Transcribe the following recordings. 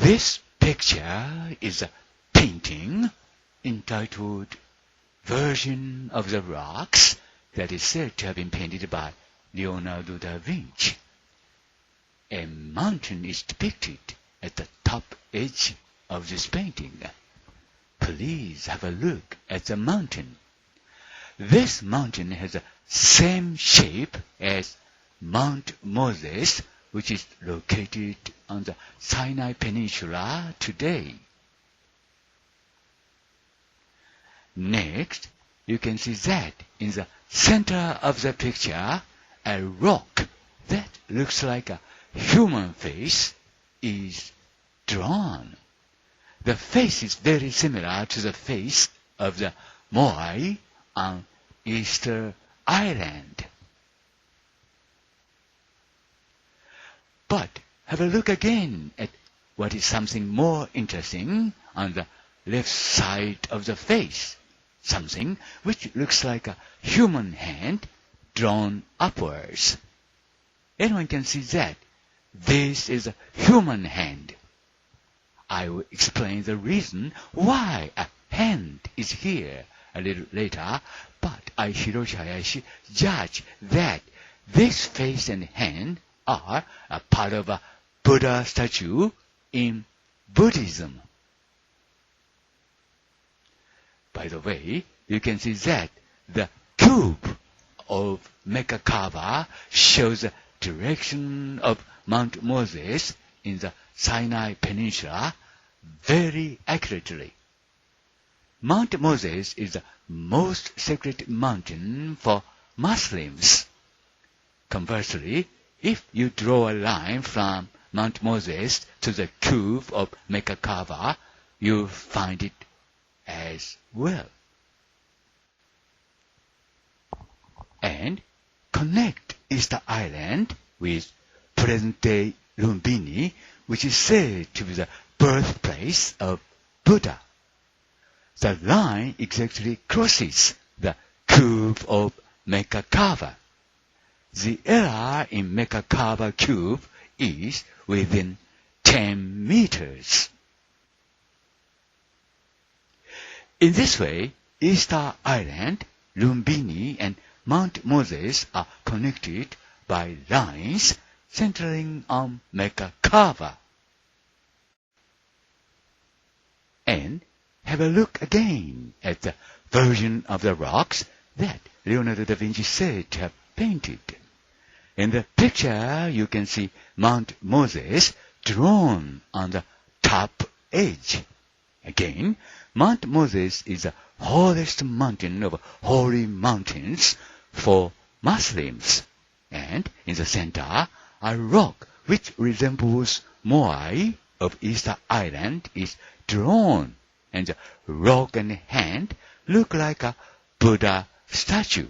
This picture is a painting entitled Version of the Rocks that is said to have been painted by Leonardo da Vinci. A mountain is depicted at the top edge of this painting. Please have a look at the mountain. This mountain has the same shape as Mount Moses, which is located on the Sinai Peninsula today. Next, you can see that in the center of the picture, a rock that looks like a human face is drawn. The face is very similar to the face of the Moai on Easter Island. But have a look again at what is something more interesting on the left side of the face, something which looks like a human hand drawn upwards. Anyone can see that this is a human hand. I will explain the reason why a hand is here a little later, but I, Hiroshi Hayashi, judge that this face and hand are a part of a Buddha statue in Buddhism. By the way, you can see that the cube of Merkaba shows the direction of Mount Moses in the Sinai Peninsula very accurately. Mount Moses is the most sacred mountain for Muslims. Conversely, if you draw a line from Mount Moses to the cube of Merkaba, you'll find it as well. And connect Easter Island with present-day Lumbini, which is said to be the birthplace of Buddha. The line exactly crosses the cube of Merkaba. The error in Merkaba cube is within 10 meters. In this way, Easter Island, Lumbini, and Mount Moses are connected by lines centering on Merkaba. And have a look again at the version of the rocks that Leonardo da Vinci said to have painted. In the picture, you can see Mount Moses drawn on the top edge. Again, Mount Moses is the holiest mountain of holy mountains for Muslims. And in the center, a rock which resembles Moai of Easter Island is drawn, and the rock and hand look like a Buddha statue.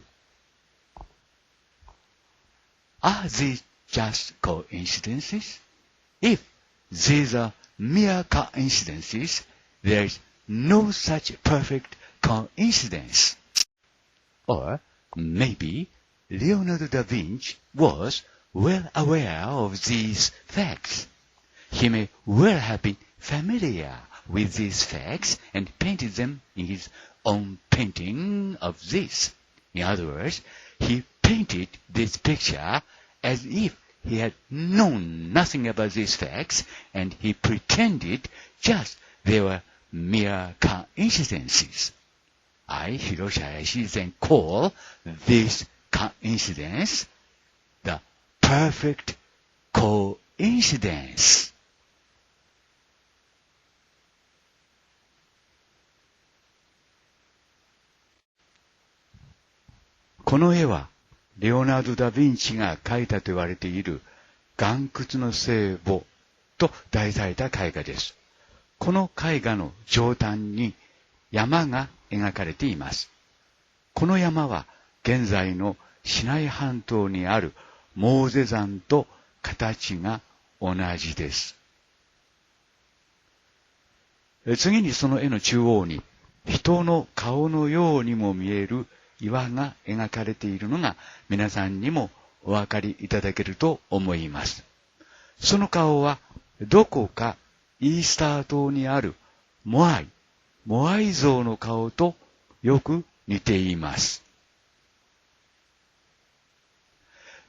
Are these just coincidences? If these are mere coincidences, there is no such perfect coincidence. Or maybe Leonardo da Vinci was well aware of these facts. He may well have been familiar with these facts and painted them in his own painting of this. In other words, he painted this picture as if he had known nothing about these facts, and he pretended just they were mere coincidences. I, Hiroshi Hayashi, then call this coincidence the perfect coincidence. この絵はレオナルド・ダ・ヴィンチが描いたと言われている岩窟の聖母と題された絵画です。この絵画の上端に山が描かれています。この山は現在のシナイ半島にあるモーゼ山と形が同じです。次にその絵の中央に人の顔のようにも見える岩が描かれているのが皆さんにもお分かりいただけると思います。その顔はどこかイースター島にあるモアイ像の顔とよく似ています。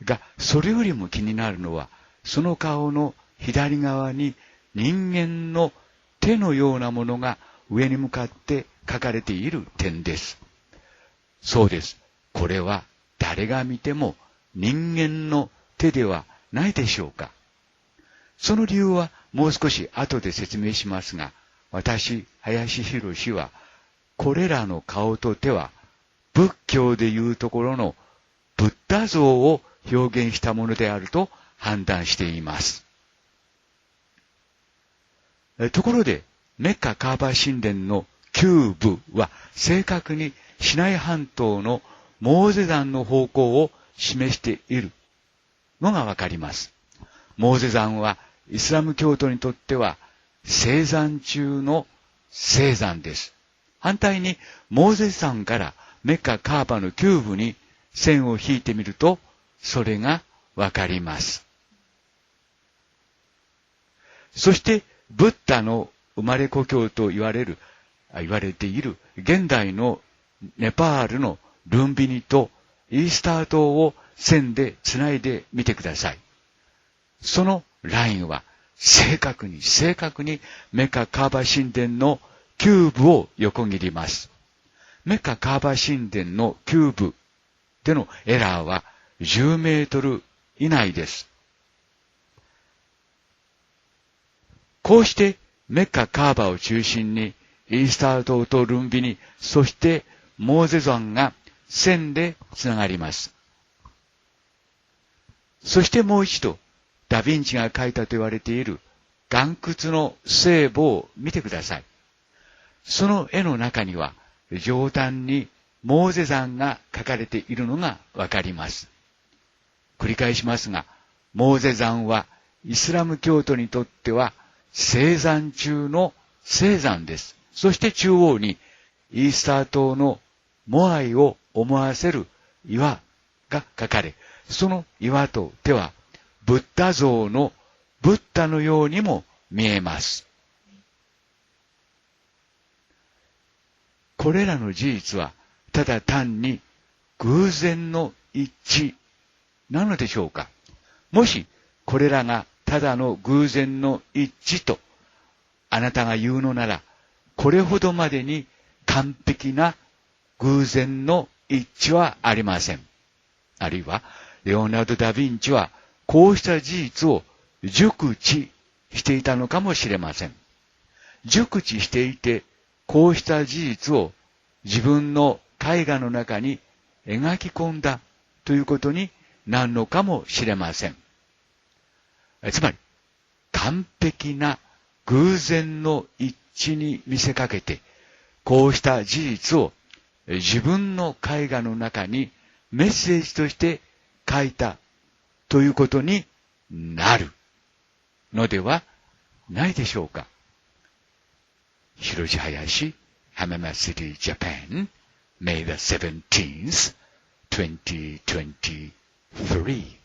が、それよりも気になるのは、その顔の左側に人間の手のようなものが上に向かって描かれている点です。そうです。これは誰が見ても人間の手ではないでしょうか。その理由はもう少し後で説明しますが、私、林博は、これらの顔と手は、仏教でいうところのブッダ像を表現したものであると判断しています。ところで、メッカカーバ神殿の旧部は正確にシナイ半島のモーゼ山の方向を示しているのがわかります。モーゼ山はイスラム教徒にとっては聖山中の聖山です。反対にモーゼ山からメッカカーバの旧部に線を引いてみるとそれがわかります。そしてブッダの生まれ故郷と言われている現代のネパールのルンビニとイースター島を線でつないでみてください。そのラインは正確にメカカーバ神殿の旧部を横切ります。メカカーバ神殿の旧部でのエラーは10メートル以内です。こうしてメッカカーバを中心にイースター島とルンビニ、そしてモーゼ山が線でつながります。そしてもう一度、ダヴィンチが描いたと言われている岩窟の聖母を見てください。その絵の中には上端にモーゼ山が描かれているのがわかります。繰り返しますが、モーゼ山はイスラム教徒にとっては聖山中の聖山です。そして中央にイースター島のモアイを思わせる岩が描かれ、その岩と手はブッダ像のブッダのようにも見えます。これらの事実はただ単に偶然の一致なのでしょうか。もしこれらがただの偶然の一致とあなたが言うのなら、これほどまでに完璧な偶然の一致はありません。あるいはレオナルド・ダ・ヴィンチはこうした事実を熟知していたのかもしれません。熟知していてこうした事実を自分の絵画の中に描き込んだということになるのかもしれません。つまり完璧な偶然の一致に見せかけてこうした事実を自分の絵画の中にメッセージとして書いたということになるのではないでしょうか。Hiroshi Hayashi, Hamama City, Japan, May the 17th, 2023.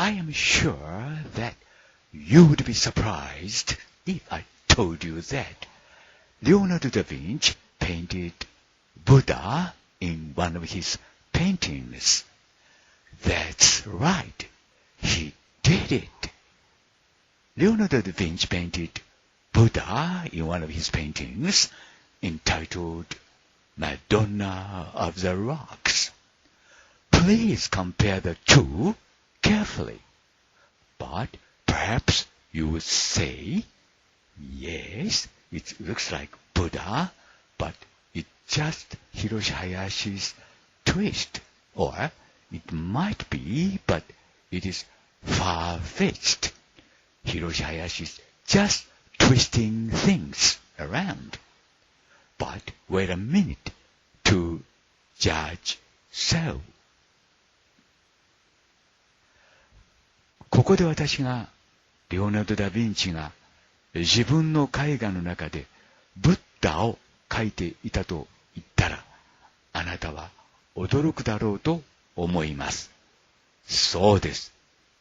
I am sure that you would be surprised if I told you that Leonardo da Vinci painted Buddha in one of his paintings. That's right. He did it. Leonardo da Vinci painted Buddha in one of his paintings entitled Madonna of the Rocks. Please compare the two carefully. But perhaps you would say, yes, it looks like Buddha, but it's just Hiroshi Hayashi's twist. Or it might be, but it is far-fetched. Hiroshi Hayashi is just twisting things around. But wait a minute to judge so. ここで私がレオナルド・ダ・ヴィンチが自分の絵画の中でブッダを描いていたと言ったら、あなたは驚くだろうと思います。そうです。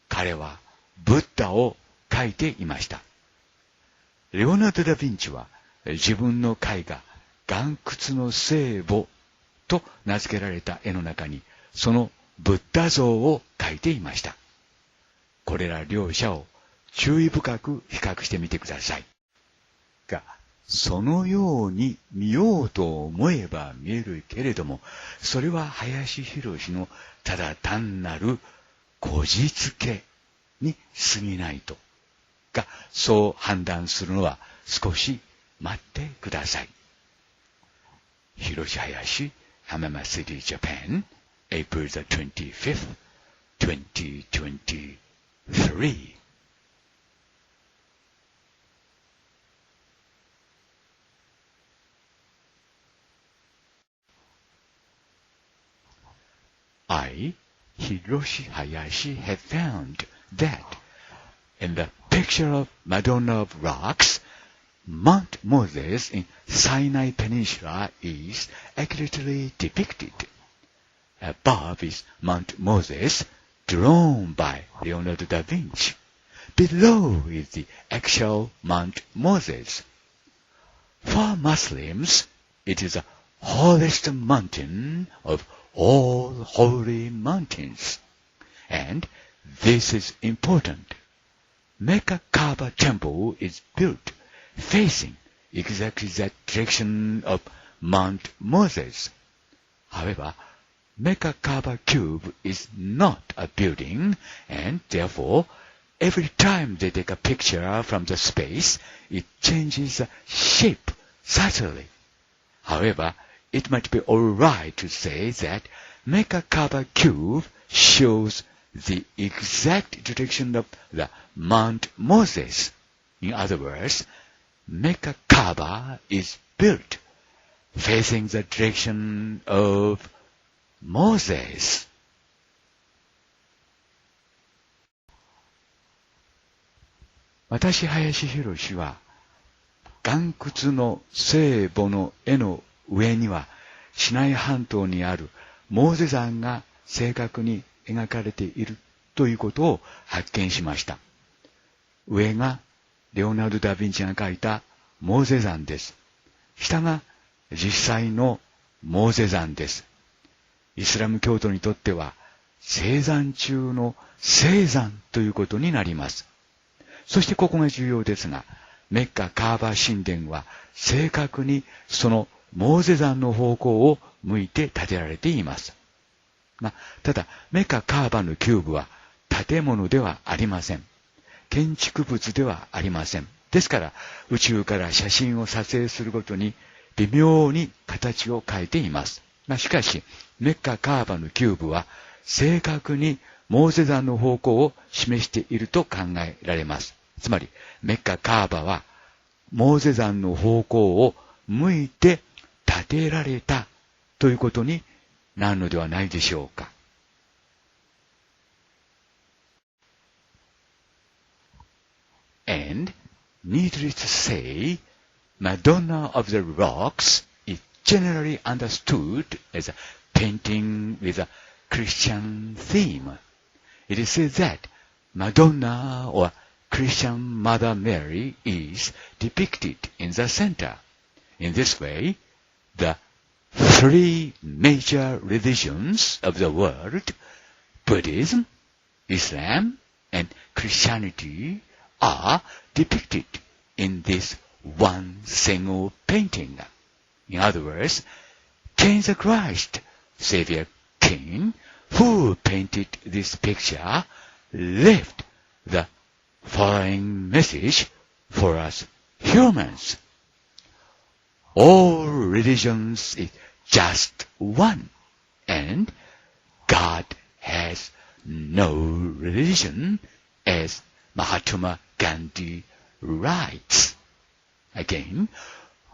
彼はブッダを描いていました。レオナルド・ダ・ヴィンチは自分の絵画、岩窟の聖母と名付けられた絵の中にそのブッダ像を描いていました。これら両者を注意深く比較してみてください。が、そのように見ようと思えば見えるけれども、それは林博のただ単なるこじつけに過ぎないと。が、そう判断するのは少し待ってください。Hiroshi Hayashi, Hamama City, Japan, April the 25th, 2023. I, Hiroshi Hayashi, have found that in the picture of Madonna of Rocks, Mount Moses in Sinai Peninsula is accurately depicted. Above is Mount Moses, drawn by Leonardo da Vinci. Below is the actual Mount Moses. For Muslims, it is the holiest mountain of all holy mountains. And this is important. Mecca Kaaba temple is built facing exactly that direction of Mount Moses. However, Mecca Kaaba cube is not a building, and therefore, every time they take a picture from the space, it changes the shape subtly. However, it might be alright to say that Mecca Kaaba cube shows the exact direction of the Mount Moses. In other words, Mecca Kaaba is built facing the direction of Moses. 私、林博は、岩窟の聖母の絵の上には、シナイ半島にあるモーゼ山が正確に描かれているということを発見しました。上がレオナルド・ダ・ヴィンチが描いたモーゼ山です。下が実際のモーゼ山です。イスラム教徒にとっては聖山中の聖山ということになります。そしてここが重要ですが、メッカ・カーバ神殿は正確にそのモーゼ山の方向を向いて建てられています。ただ、メッカ・カーバのキューブは建物ではありません。建築物ではありません。ですから、宇宙から写真を撮影するごとに微妙に形を変えています。しかし、メッカ・カーバのキューブは正確にモーゼ山の方向を示していると考えられます。つまり、メッカ・カーバはモーゼ山の方向を向いて建てられたということになるのではないでしょうか。And, needless to say, Madonna of the Rocks is generally understood as a painting with a Christian theme. It is said that Madonna or Christian Mother Mary is depicted in the center. In this way, the three major religions of the world, Buddhism, Islam, and Christianity, are depicted in this one single painting. In other words, Cain the Christ, Savior Cain, who painted this picture, left the following message for us humans. All religions is just one, and God has no religion, as Mahatma Gandhi writes. Again,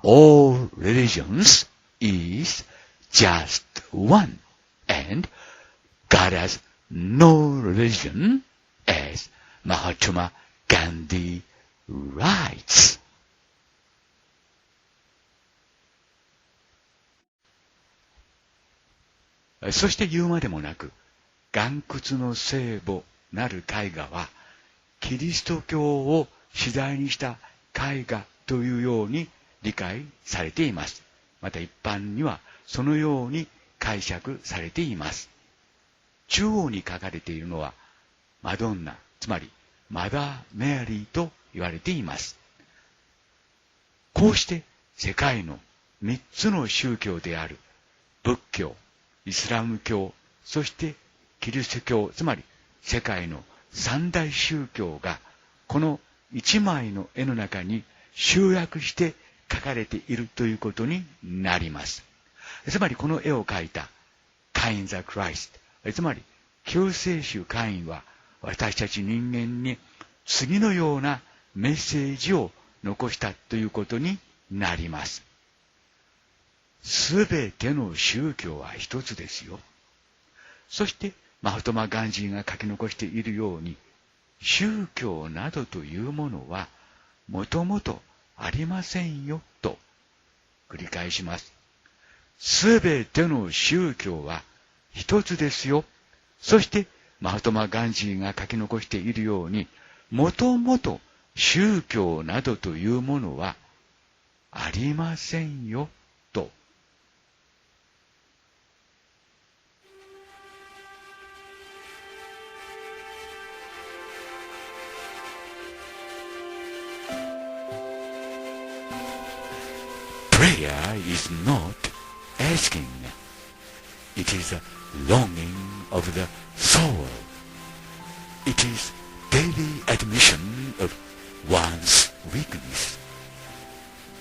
all religions is just one, and God has no religion, as Mahatma Gandhi writes. そして言うまでもなく、岩窟の聖母なる絵画は、キリスト教を主題にした絵画というように理解されています。また一般にはそのように解釈されています。中央に書かれているのはマドンナ、つまりマダー・メアリーと言われています。こうして世界の3つの宗教である仏教、イスラム教、そしてキリスト教、つまり世界の三大宗教がこの一枚の絵の中に集約して描かれているということになります。つまりこの絵を描いたCain the Christ、つまり救世主カインは私たち人間に次のようなメッセージを残したということになります。すべての宗教は一つですよ。そしてマハトマ・ガンジーが書き残しているように、宗教などというものはもともとありませんよと繰り返します。すべての宗教は一つですよ。そしてマハトマ・ガンジーが書き残しているように、もともと宗教などというものはありませんよと。Prayer is not asking. It is a longing of the soul. It is daily admission of one's weakness.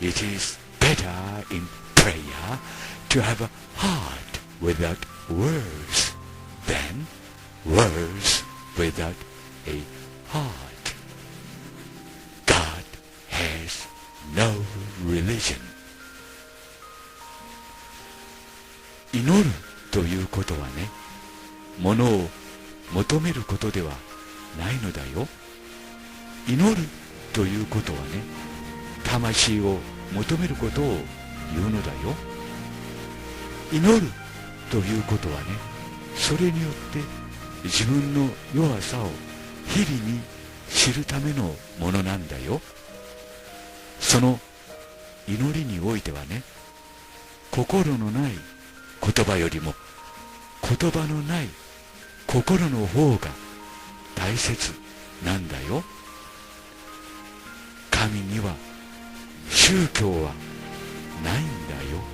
It is better in prayer to have a heart without words than words without a heart. God has no religion.祈るということはね、ものを求めることではないのだよ。祈るということはね、魂を求めることを言うのだよ。祈るということはね、それによって自分の弱さを日々に知るためのものなんだよ。その祈りにおいてはね、心のない言葉よりも言葉のない心の方が大切なんだよ。神には宗教はないんだよ。